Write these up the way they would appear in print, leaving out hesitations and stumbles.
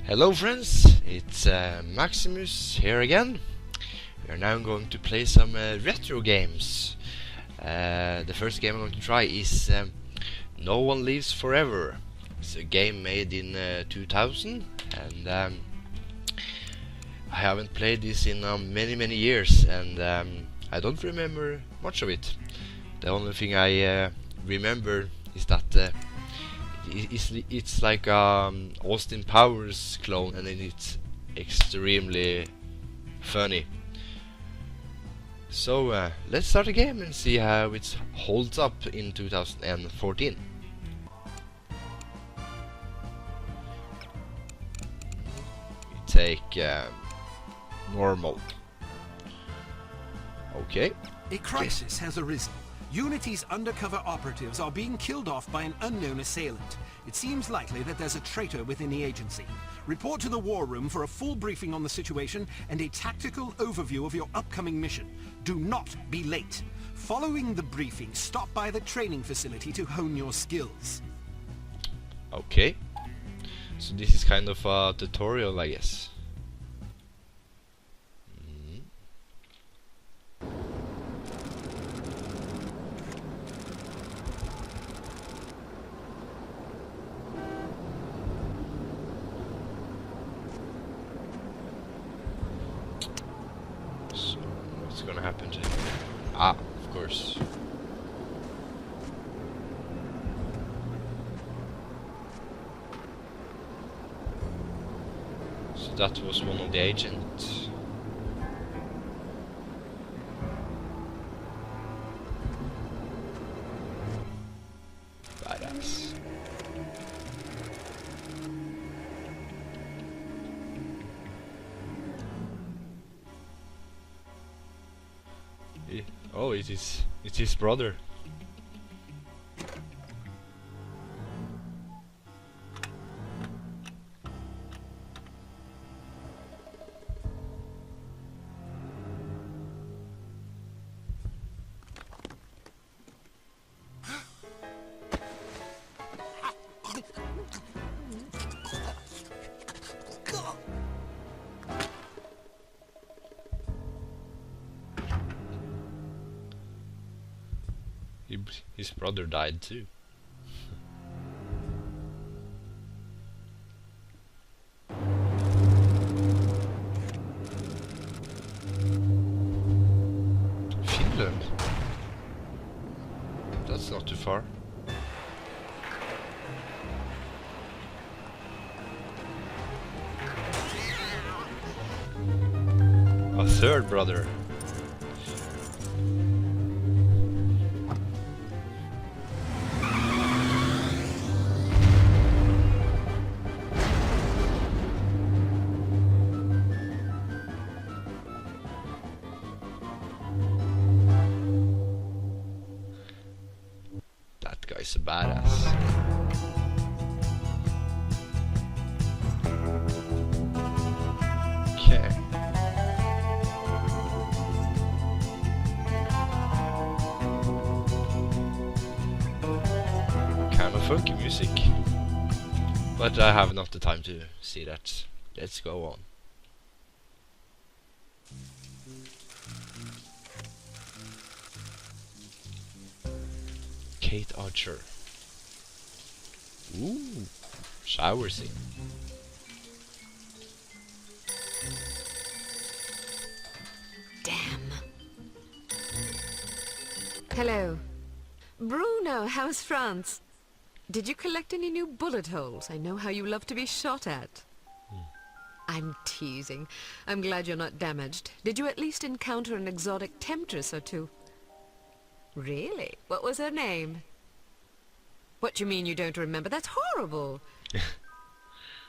Hello friends, it's Maximus here again. We are now going to play some retro games. The first game I'm going to try is No One Lives Forever. It's a game made in 2000 and I haven't played this in many years and I don't remember much of it. The only thing I remember is that it's like Austin Powers clone, and it's extremely funny. So let's start the game and see how it holds up in 2014. We take normal. Okay. A crisis has arisen. Unity's undercover operatives are being killed off by an unknown assailant. It seems likely that there's a traitor within the agency. Report to the war room for a full briefing on the situation and a tactical overview of your upcoming mission. Do not be late. Following the briefing, stop by the training facility to hone your skills. Okay. So this is kind of a tutorial, I guess. What's gonna happen to him? Ah, of course. So that was one of the agents. Badass. Oh, it's his brother. His brother died too. Finland? That's not too far. A third brother. Guy's a badass. Okay. Kind of funky music. But I have not the time to see that. Let's go on. Cate Archer. Ooh, shower scene. Damn. Hello. Bruno, how's France? Did you collect any new bullet holes? I know how you love to be shot at. I'm teasing. I'm glad you're not damaged. Did you at least encounter an exotic temptress or two? Really? What was her name? What do you mean you don't remember? That's horrible.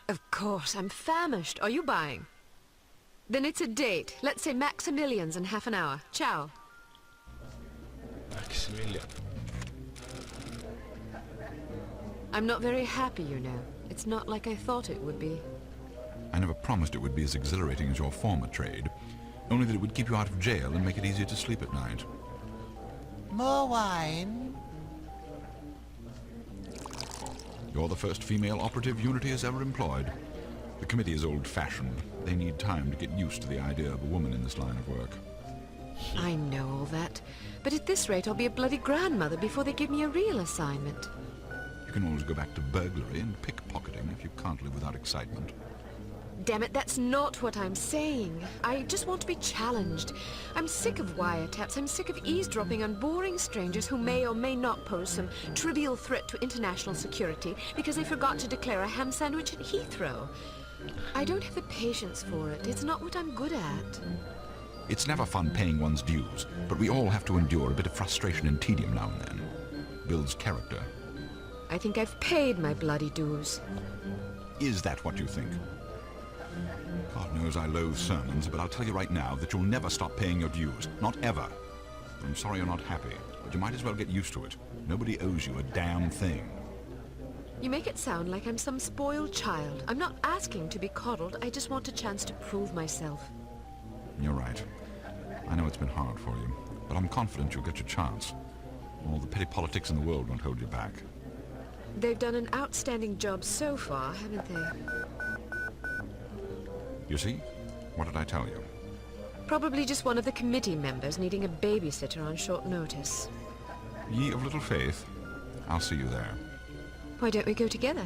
Of course, I'm famished. Are you buying? Then it's a date. Let's say Maximilian's in half an hour. Ciao. Maximilian. I'm not very happy, you know. It's not like I thought it would be. I never promised it would be as exhilarating as your former trade. Only that it would keep you out of jail and make it easier to sleep at night. More wine? You're the first female operative Unity has ever employed. The committee is old-fashioned. They need time to get used to the idea of a woman in this line of work. I know all that. But at this rate, I'll be a bloody grandmother before they give me a real assignment. You can always go back to burglary and pickpocketing if you can't live without excitement. Damn it, that's not what I'm saying. I just want to be challenged. I'm sick of wiretaps. I'm sick of eavesdropping on boring strangers who may or may not pose some trivial threat to international security because they forgot to declare a ham sandwich at Heathrow. I don't have the patience for it. It's not what I'm good at. It's never fun paying one's dues, but we all have to endure a bit of frustration and tedium now and then. Builds character. I think I've paid my bloody dues. Is that what you think? God knows I loathe sermons, but I'll tell you right now that you'll never stop paying your dues. Not ever. I'm sorry you're not happy, but you might as well get used to it. Nobody owes you a damn thing. You make it sound like I'm some spoiled child. I'm not asking to be coddled. I just want a chance to prove myself. You're right. I know it's been hard for you, but I'm confident you'll get your chance. All the petty politics in the world won't hold you back. They've done an outstanding job so far, haven't they? You see? What did I tell you? Probably just one of the committee members needing a babysitter on short notice. Ye of little faith, I'll see you there. Why don't we go together?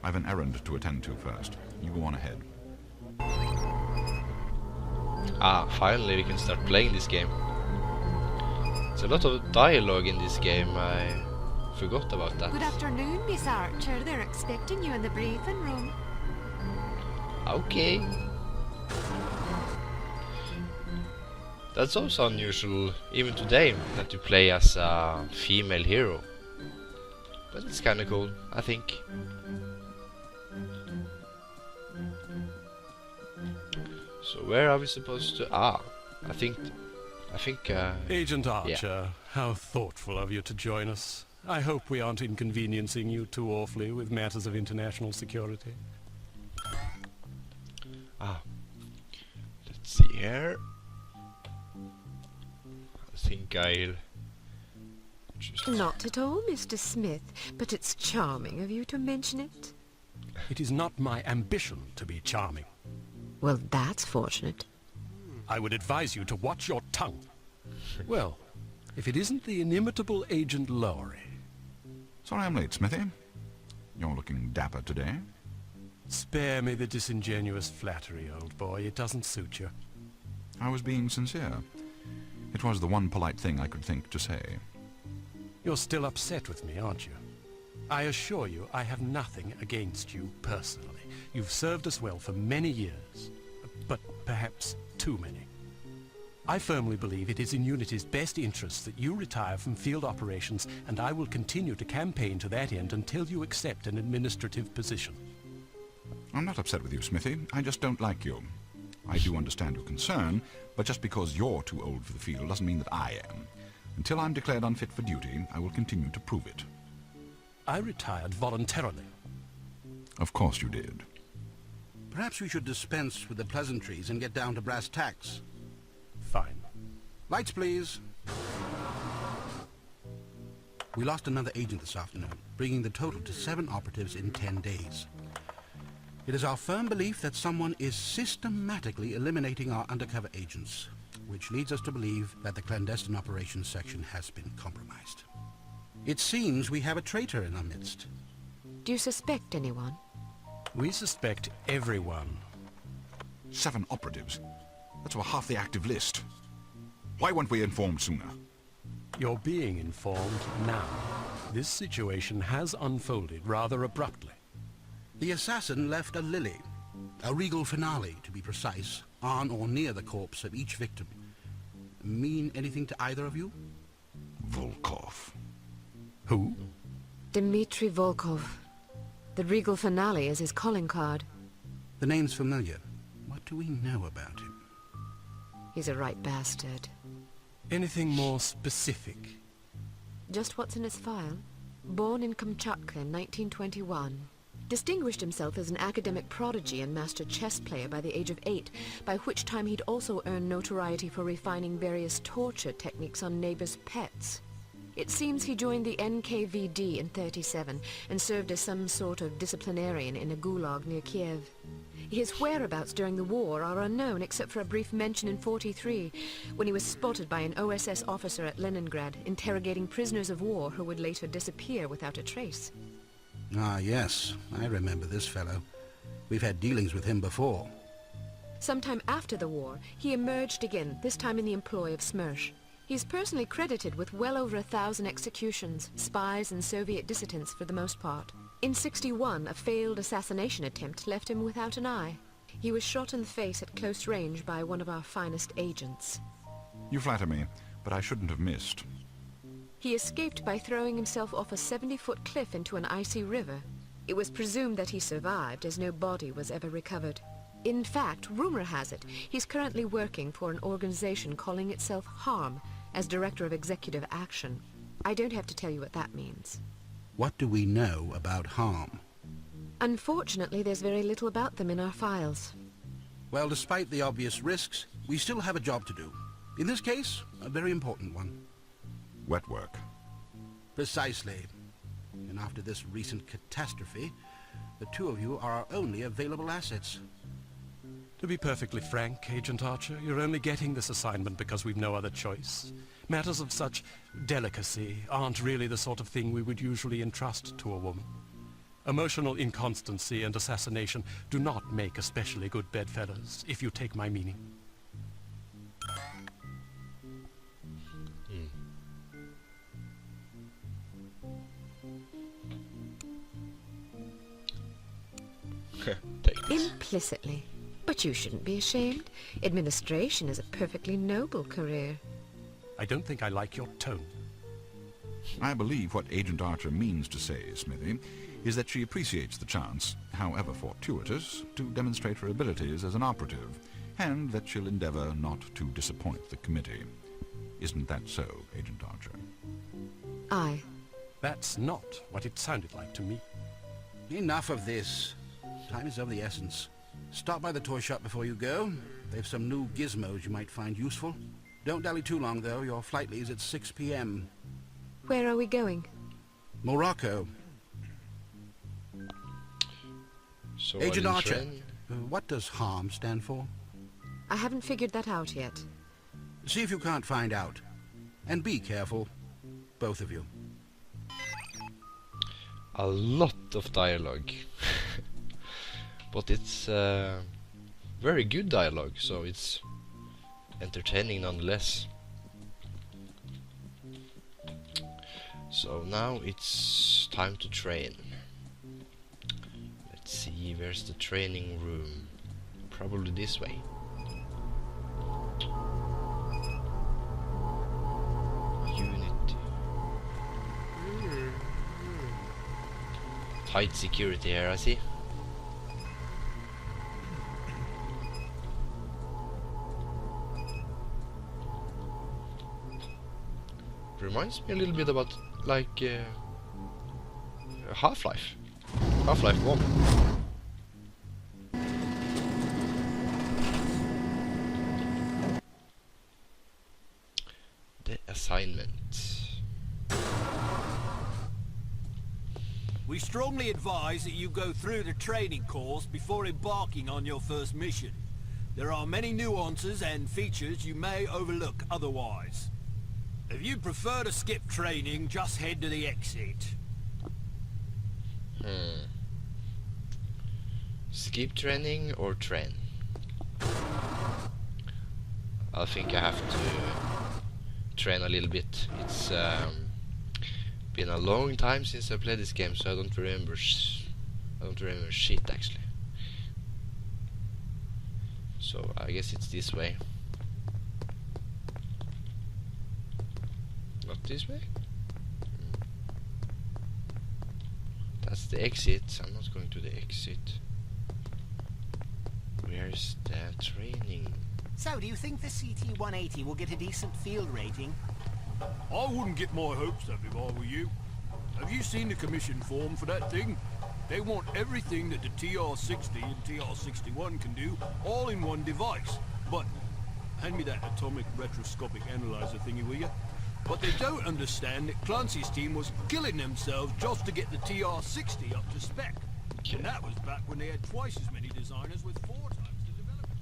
I've an errand to attend to first. You go on ahead. Ah, finally we can start playing this game. There's a lot of dialogue in this game. I forgot about that. Good afternoon, Miss Archer. They're expecting you in the briefing room. Okay. That's also unusual, even today, that you play as a female hero. But it's kinda cool, I think. So where are we supposed to... Ah, I think... Agent Archer, yeah. How thoughtful of you to join us. I hope we aren't inconveniencing you too awfully with matters of international security. Ah. Let's see here. I think I'll... just... Not at all, Mr. Smith, but it's charming of you to mention it. It is not my ambition to be charming. Well, that's fortunate. I would advise you to watch your tongue. Well, if it isn't the inimitable Agent Lowry. Sorry I'm late, Smithy. You're looking dapper today. Spare me the disingenuous flattery, old boy. It doesn't suit you. I was being sincere. It was the one polite thing I could think to say. You're still upset with me, aren't you? I assure you I have nothing against you personally. You've served us well for many years, but perhaps too many. I firmly believe it is in Unity's best interest that you retire from field operations, and I will continue to campaign to that end until you accept an administrative position. I'm not upset with you, Smithy. I just don't like you. I do understand your concern, but just because you're too old for the field doesn't mean that I am. Until I'm declared unfit for duty, I will continue to prove it. I retired voluntarily. Of course you did. Perhaps we should dispense with the pleasantries and get down to brass tacks. Fine. Lights, please. We lost another agent this afternoon, bringing the total to 7 operatives in 10 days. It is our firm belief that someone is systematically eliminating our undercover agents, which leads us to believe that the clandestine operations section has been compromised. It seems we have a traitor in our midst. Do you suspect anyone? We suspect everyone. 7 operatives. That's over half the active list. Why weren't we informed sooner? You're being informed now. This situation has unfolded rather abruptly. The assassin left a lily, a regal finale to be precise, on or near the corpse of each victim. Mean anything to either of you? Volkov. Who? Dmitri Volkov. The regal finale is his calling card. The name's familiar. What do we know about him? He's a right bastard. Anything more specific? Just what's in his file. Born in Kamchatka in 1921. Distinguished himself as an academic prodigy and master chess player by the age of 8, by which time he'd also earned notoriety for refining various torture techniques on neighbors' pets. It seems he joined the NKVD in '37 and served as some sort of disciplinarian in a gulag near Kiev. His whereabouts during the war are unknown except for a brief mention in 43, when he was spotted by an OSS officer at Leningrad, interrogating prisoners of war who would later disappear without a trace. Ah, yes. I remember this fellow. We've had dealings with him before. Sometime after the war, he emerged again, this time in the employ of Smersh. He's personally credited with well over 1,000 executions, spies and Soviet dissidents for the most part. In 61, a failed assassination attempt left him without an eye. He was shot in the face at close range by one of our finest agents. You flatter me, but I shouldn't have missed. He escaped by throwing himself off a 70-foot cliff into an icy river. It was presumed that he survived, as no body was ever recovered. In fact, rumor has it, he's currently working for an organization calling itself HARM, as Director of Executive Action. I don't have to tell you what that means. What do we know about HARM? Unfortunately, there's very little about them in our files. Well, despite the obvious risks, we still have a job to do. In this case, a very important one. Wet work. Precisely. And after this recent catastrophe, the two of you are our only available assets. To be perfectly frank, Agent Archer, you're only getting this assignment because we've no other choice. Matters of such delicacy aren't really the sort of thing we would usually entrust to a woman. Emotional inconstancy and assassination do not make especially good bedfellows, if you take my meaning. Implicitly. But you shouldn't be ashamed. Administration is a perfectly noble career. I don't think I like your tone. I believe what Agent Archer means to say, Smithy, is that she appreciates the chance, however fortuitous, to demonstrate her abilities as an operative, and that she'll endeavor not to disappoint the committee. Isn't that so, Agent Archer? Aye. That's not what it sounded like to me. Enough of this. Time is of the essence. Stop by the toy shop before you go. They've some new gizmos you might find useful. Don't dally too long, though. Your flight leaves at 6 p.m. Where are we going? Morocco. So Agent Archer, what does HARM stand for? I haven't figured that out yet. See if you can't find out. And be careful. Both of you. A lot of dialogue. But it's very good dialogue, so it's entertaining nonetheless. So now it's time to train. Let's see, where's the training room? Probably this way. Unity. Tight security here, I see. Reminds me a little bit about like Half-Life 1. The assignment. We strongly advise that you go through the training course before embarking on your first mission. There are many nuances and features you may overlook otherwise. If you prefer to skip training, just head to the exit. Skip training or train? I think I have to train a little bit. It's been a long time since I played this game, so I don't remember shit actually. So I guess it's this way. Not this way? That's the exit. I'm not going to the exit. Where's the training? So, do you think the CT-180 will get a decent field rating? I wouldn't get my hopes up if I were you. Have you seen the commission form for that thing? They want everything that the TR-60 and TR-61 can do, all in one device. But, hand me that atomic retroscopic analyzer thingy, will you? But they don't understand that Clancy's team was killing themselves just to get the TR-60 up to spec. And that was back when they had twice as many designers with 4 times the development.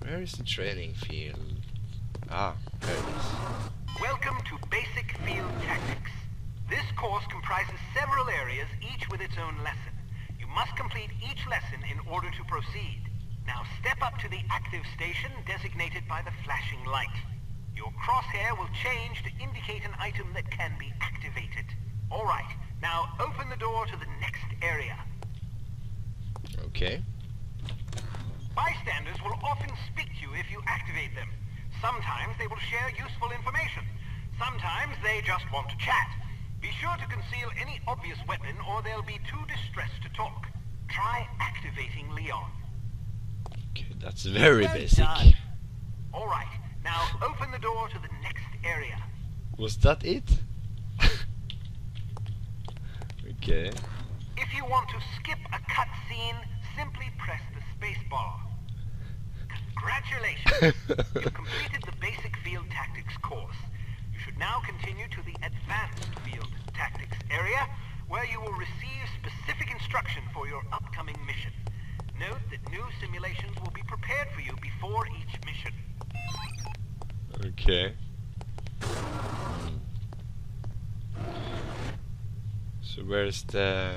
Where is the training field? Ah, there it is. Welcome to Basic Field Tactics. This course comprises several areas, each with its own lesson. You must complete each lesson in order to proceed. Now step up to the active station designated by the flashing light. Your crosshair will change to indicate an item that can be activated. Alright, now open the door to the next area. Okay. Bystanders will often speak to you if you activate them. Sometimes they will share useful information. Sometimes they just want to chat. Be sure to conceal any obvious weapon or they'll be too distressed to talk. Try activating Leon. Okay, that's very basic. Alright, now open the door to the next area. Was that it? Okay. If you want to skip a cutscene, simply press the space bar. Congratulations! You've completed the Basic Field Tactics course. You should now continue to the Advanced Field Tactics area, where you will receive specific instruction for your upcoming mission. Note that new simulations will be prepared for you before each mission. Okay. So where's the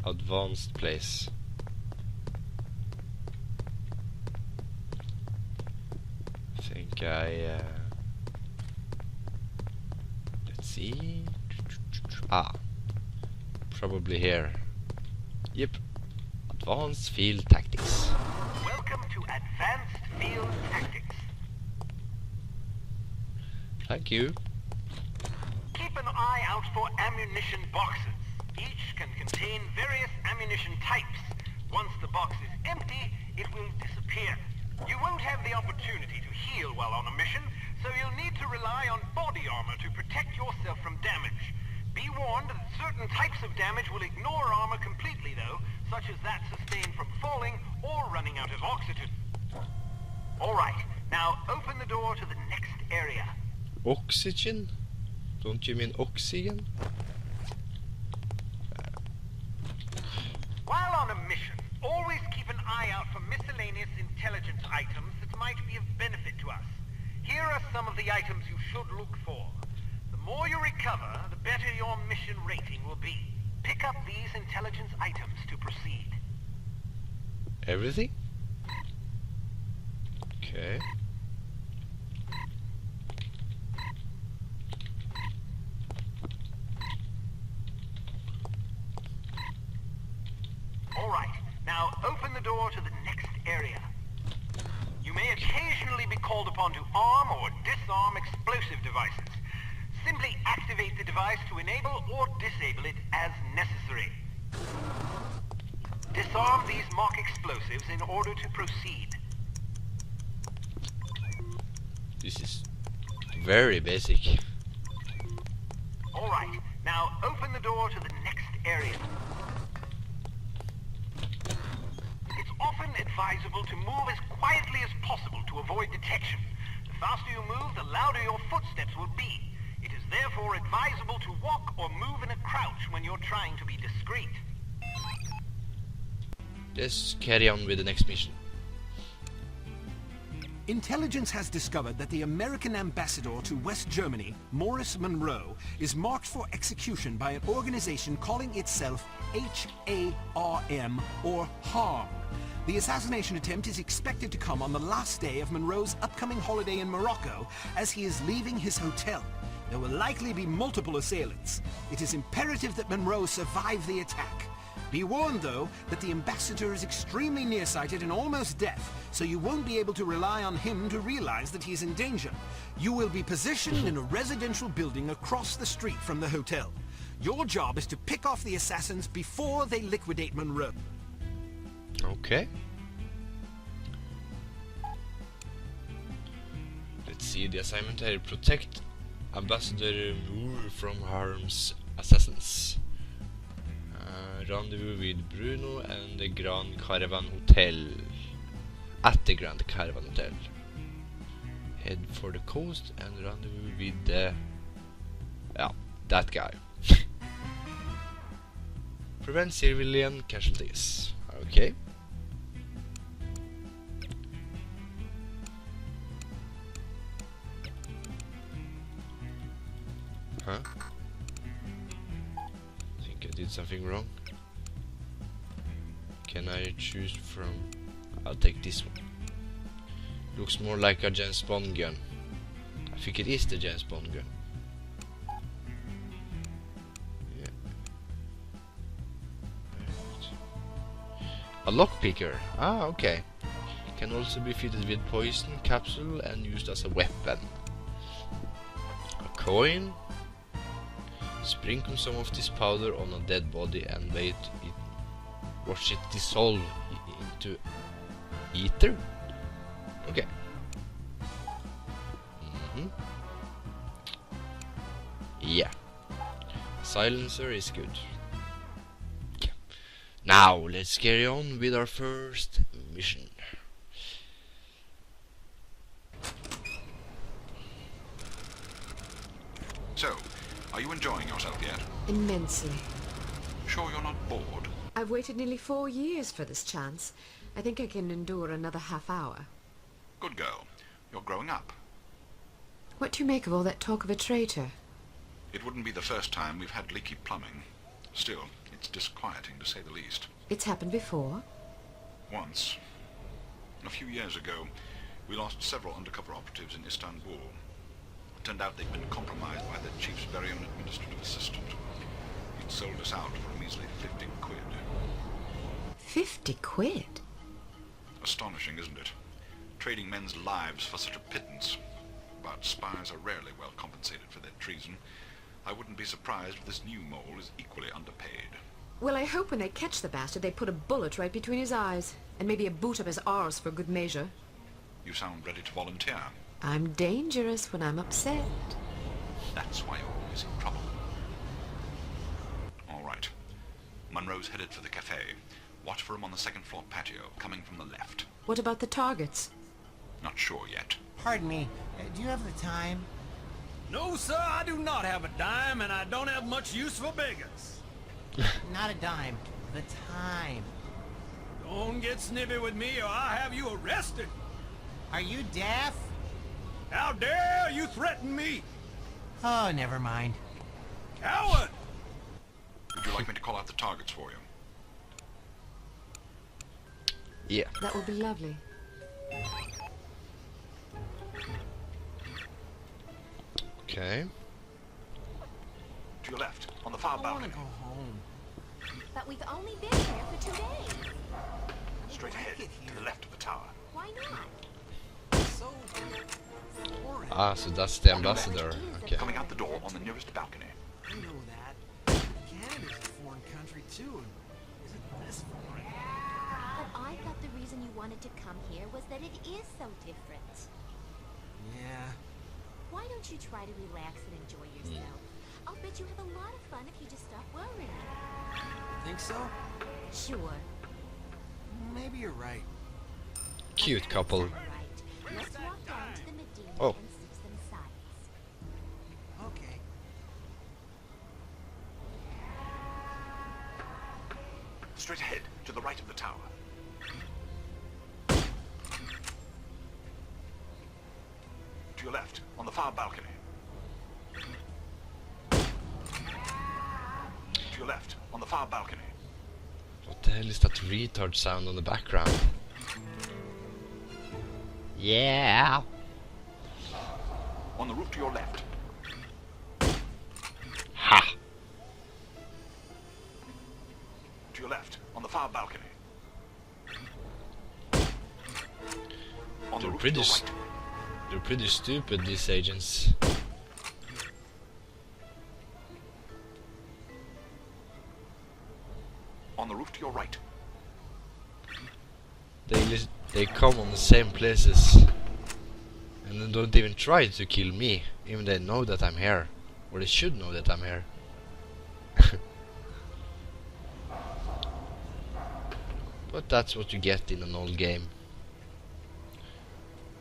advanced place? I think let's see. Ah, probably here. Yep. Advanced Field Tactics. Welcome to Advanced Field Tactics. Thank you. Keep an eye out for ammunition boxes. Each can contain various ammunition types. Once the box is empty, it will disappear. You won't have the opportunity to heal while on a mission, so you'll need to rely on body armor to protect yourself from damage. Be warned that certain types of damage will ignore armor completely though, such as that sustained from falling or running out of oxygen. Alright, now open the door to the next area. Oxygen? Don't you mean oxygen? While on a mission, always keep an eye out for miscellaneous intelligence items that might be of benefit to us. Here are some of the items you should look for. The more you recover, the better your mission rating will be. Pick up these intelligence items to proceed. Everything? Okay. Alright, now open the door to the next area. You may occasionally be called upon to arm or disarm explosive devices. Simply activate the device to enable or disable it as necessary. Disarm these mock explosives in order to proceed. This is very basic. Alright, now open the door to the next area. It's often advisable to move as quietly as possible to avoid detection. The faster you move, the louder your footsteps will be. It is therefore advisable to walk or move in a crouch when you're trying to be discreet. Let's carry on with the next mission. Intelligence has discovered that the American ambassador to West Germany, Morris Monroe, is marked for execution by an organization calling itself HARM, or HARM. The assassination attempt is expected to come on the last day of Monroe's upcoming holiday in Morocco as he is leaving his hotel. There will likely be multiple assailants. It is imperative that Monroe survive the attack. Be warned, though, that the ambassador is extremely nearsighted and almost deaf, so you won't be able to rely on him to realize that he's in danger. You will be positioned in a residential building across the street from the hotel. Your job is to pick off the assassins before they liquidate Monroe. Okay. Let's see, the assignment here: protect Ambassador Moore from Harm's assassins. Rendezvous with Bruno and the Grand Caravan Hotel. At the Grand Caravan Hotel. Head for the coast and rendezvous with the... yeah, that guy. Prevent civilian casualties. Okay. Huh? I think I did something wrong. Can I choose from... I'll take this one. Looks more like a James Bond gun. I think it is the James Bond gun. Yeah. Right. A lockpicker. Ah, okay. Can also be fitted with poison capsule and used as a weapon. A coin. Sprinkle some of this powder on a dead body and watch it dissolve into ether. Okay. Yeah. Silencer is good. Okay. Now let's carry on with our first mission. So, are you enjoying yourself yet? Immensely. Sure you're not bored? I've waited nearly 4 years for this chance. I think I can endure another half hour. Good girl. You're growing up. What do you make of all that talk of a traitor? It wouldn't be the first time we've had leaky plumbing. Still, it's disquieting to say the least. It's happened before? Once. A few years ago, we lost several undercover operatives in Istanbul. It turned out they'd been compromised by the chief's very own administrative assistant. He'd sold us out for a measly 50 quid. 50 quid? Astonishing, isn't it? Trading men's lives for such a pittance. But spies are rarely well compensated for their treason. I wouldn't be surprised if this new mole is equally underpaid. Well, I hope when they catch the bastard they put a bullet right between his eyes. And maybe a boot up his arse for good measure. You sound ready to volunteer. I'm dangerous when I'm upset. That's why you're always in trouble. All right. Monroe's headed for the cafe. Watch for him on the second floor patio, coming from the left. What about the targets? Not sure yet. Pardon me, do you have the time? No, sir, I do not have a dime, and I don't have much use for beggars. Not a dime. The time. Don't get snippy with me, or I'll have you arrested. Are you deaf? How dare you threaten me? Oh, never mind. Coward! Would you like me to call out the targets for you? Yeah. That would be lovely. Okay. To your left, on the far I want balcony. to go home. But we've only been here for 2 days. Straight ahead, to the left of the tower. Why not? So boring. Ah, so that's the ambassador. Okay. Coming out the door on the nearest balcony. I know that. Canada's a foreign country, too, and isn't this foreign? But I thought the reason you wanted to come here was that it is so different. Yeah. Why don't you try to relax and enjoy yourself? I'll bet you have a lot of fun if you just stop worrying. Think so? Sure. Maybe you're right. Cute couple. Right. Let's walk down to the Medina Oh. and see some sights. Okay. Straight ahead, to the right of the tower. To your left, on the far balcony. To your left, on the far balcony. What the hell is that retard sound on the background? Yeah. On the roof to your left. Ha. To your left, on the far balcony. On the They're roof to pretty your s- right. They're pretty stupid, these agents. On the roof to your right. They come on the same places. And then don't even try to kill me. Even they know that I'm here. Or they should know that I'm here. But that's what you get in an old game.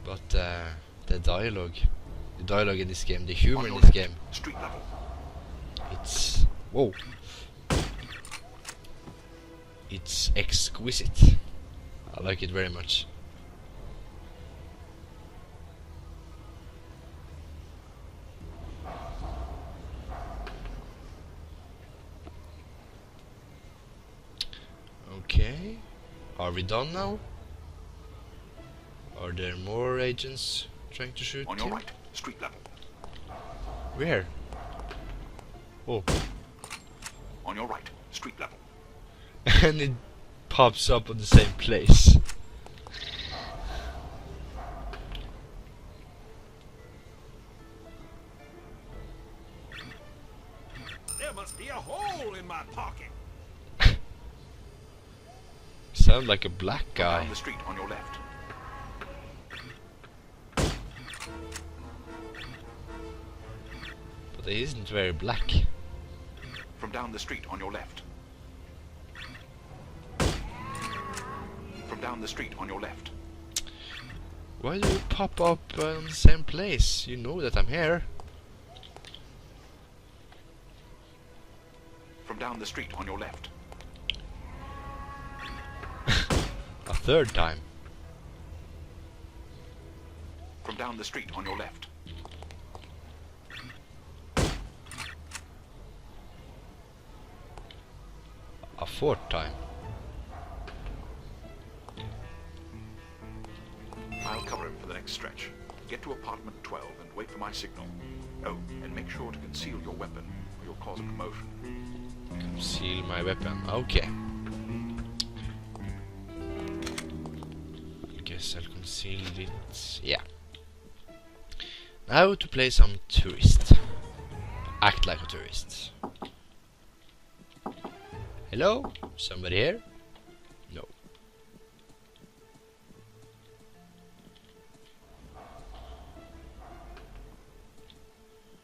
But the dialogue in this game, the humor On in your this left, game, street level. it's... Whoa. It's exquisite. I like it very much. Okay, are we done now? Are there more agents trying to shoot On your him? right, street level. Where? Oh. On your right, street level. And it pops up on the same place. There must be a hole in my pocket. Sound like a black guy. Down the street on your left. But he isn't very black. From down the street on your left. From down the street on your left. Why do you pop up on the same place? You know that I'm here. From down the street on your left. A third time. From down the street on your left. A fourth time. I'll cover him for the next stretch. Get to apartment 12 and wait for my signal. Oh, and make sure to conceal your weapon, or you'll cause a commotion. Conceal my weapon. Okay. I guess I'll conceal it. Yeah. Now to play some tourist. Act like a tourist. Hello? Somebody here? No.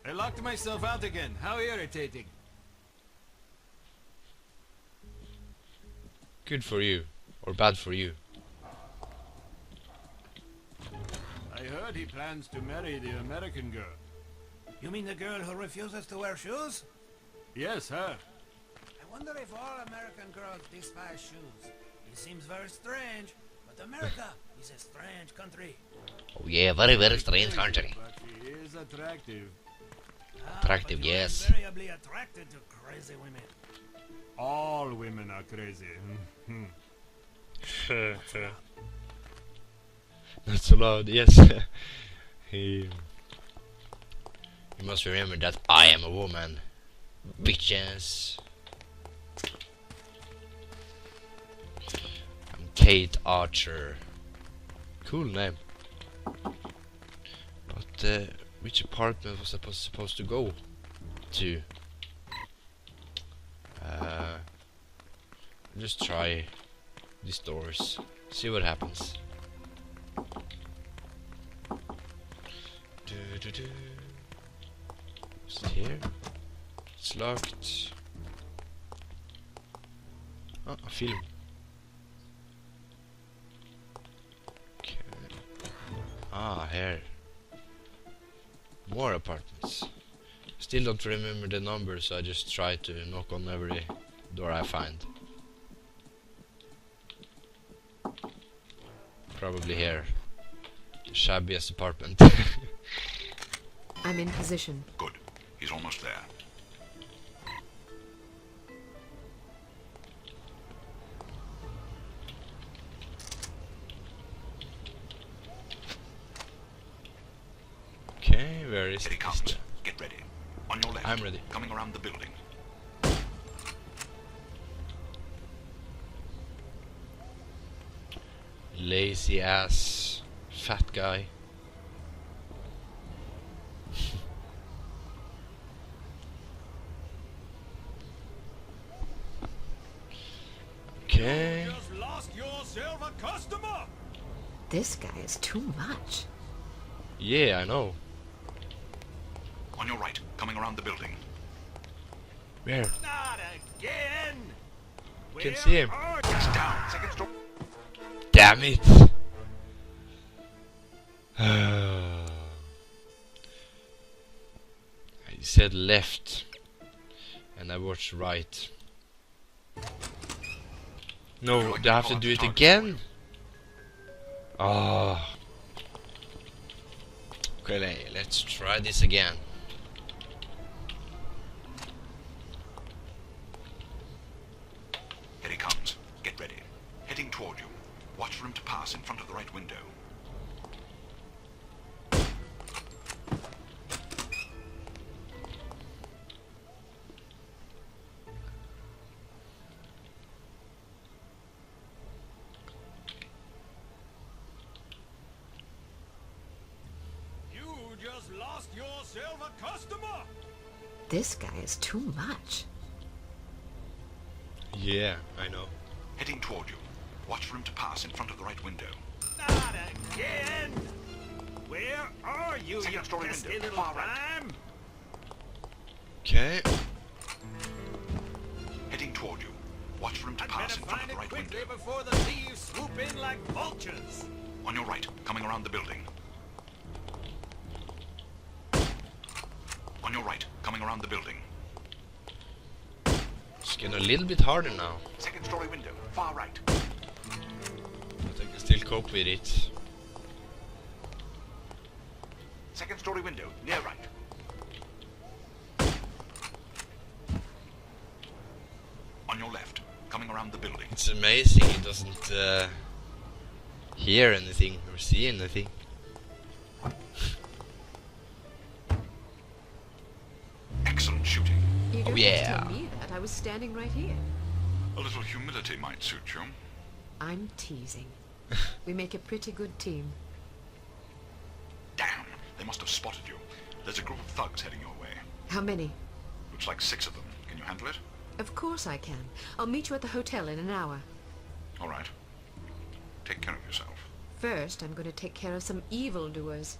I locked myself out again. How irritating. Good for you. Or bad for you. I heard he plans to marry the American girl. You mean the girl who refuses to wear shoes? Yes, her. I wonder if all American girls despise shoes. It seems very strange, but America is a strange country. Oh yeah, very very strange country. But she is attractive. Attractive, But you are yes. invariably attracted to crazy women. All women are crazy. Not so loud, yes. You must remember that I am a woman. Bitches. I'm Cate Archer. Cool name. But which apartment was I supposed to go to? Just try these doors. See what happens. Is it here? It's locked. Oh, a film. Okay. Ah, here. More apartments. Still don't remember the number, so I just try to knock on every door I find. Probably here. The shabbiest apartment. I'm in position. Good. He's almost there. Okay, where is Here he it? comes. Get ready. On your left. I'm ready. Coming around the building. Lazy ass fat guy. Okay. Just lost yourself a customer. This guy is too much. Yeah, I know. On your right. Coming around the building. Where? Not again. Can see him. It's down. Second story. Damn it! I said left, and I watched right. No, do I have to do it again? Oh. Okay, let's try this again. Here he comes. Get ready. Heading toward you. Watch for him to pass in front of the right window. Just lost yourself a customer! This guy is too much. Yeah, I know. Heading toward you. Watch for him to pass in front of the right window. Not again! Where are you, Second you story pesky window, little far right. crime? Okay. Heading toward you. Watch for him to I'd pass better in front find of the it right quickly window. before the thieves swoop in like vultures. On your right, coming around the building. On your right, coming around the building. It's getting a little bit harder now, Second story window, far right. but I can still cope with it. Second story window, near right. On your left, coming around the building. It's amazing he doesn't hear anything or see anything. Excellent shooting. You don't yeah. have to tell me that. I was standing right here. A little humility might suit you. I'm teasing. We make a pretty good team. Damn, they must have spotted you. There's a group of thugs heading your way. How many? Looks like 6 of them. Can you handle it? Of course I can. I'll meet you at the hotel in an hour. All right. Take care of yourself. First, I'm going to take care of some evildoers.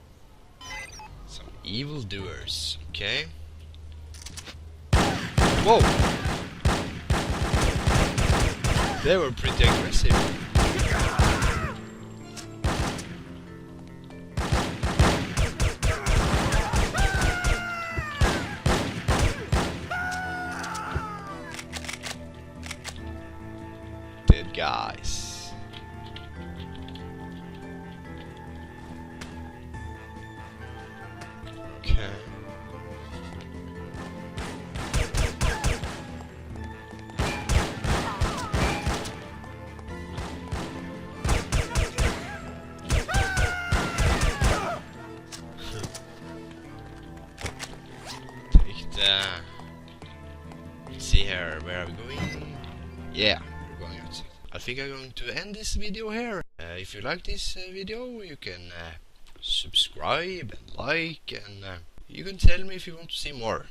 Some evildoers, okay? Whoa! They were pretty aggressive. Dead guys. Okay. Take that. Let's see here, where are we going? Yeah, we're going outside. I think I'm going to end this video here. If you like this video, you can subscribe and like, and you can tell me if you want to see more.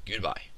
Goodbye.